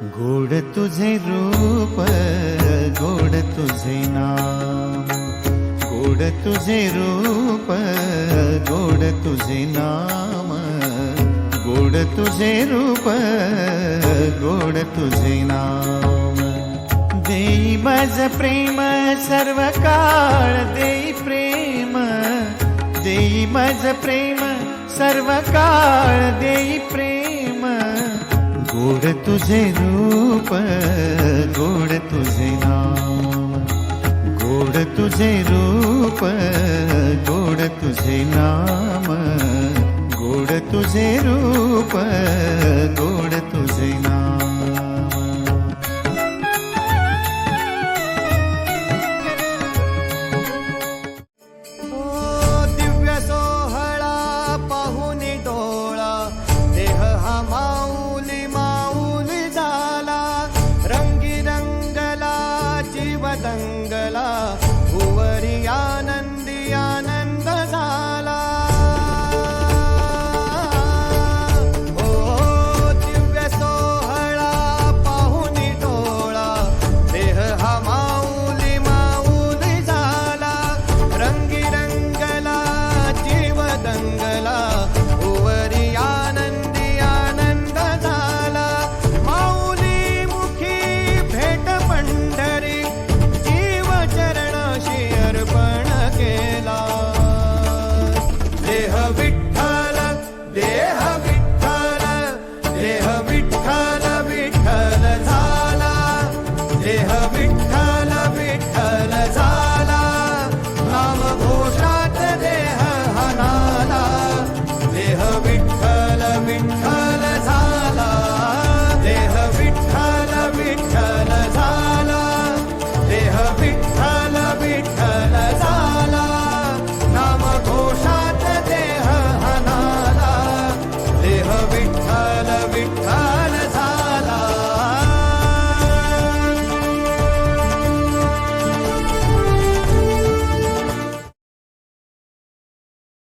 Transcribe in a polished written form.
गोड तुझे रूप, गोड तुझे नाम, गोड तुझे रूप, गोड तुझे नाम, गोड तुझे रूप, गोड तुझे नाम। देई माझ प्रेम सर्व काळ, देई प्रेम, देई माझ प्रेम सर्व काळ, देई प्रेम। गोड तुझे रूप, गोड तुझे नाम, गोड तुझे रूप, गोड तुझे नाम, गोड तुझे रूप, गोड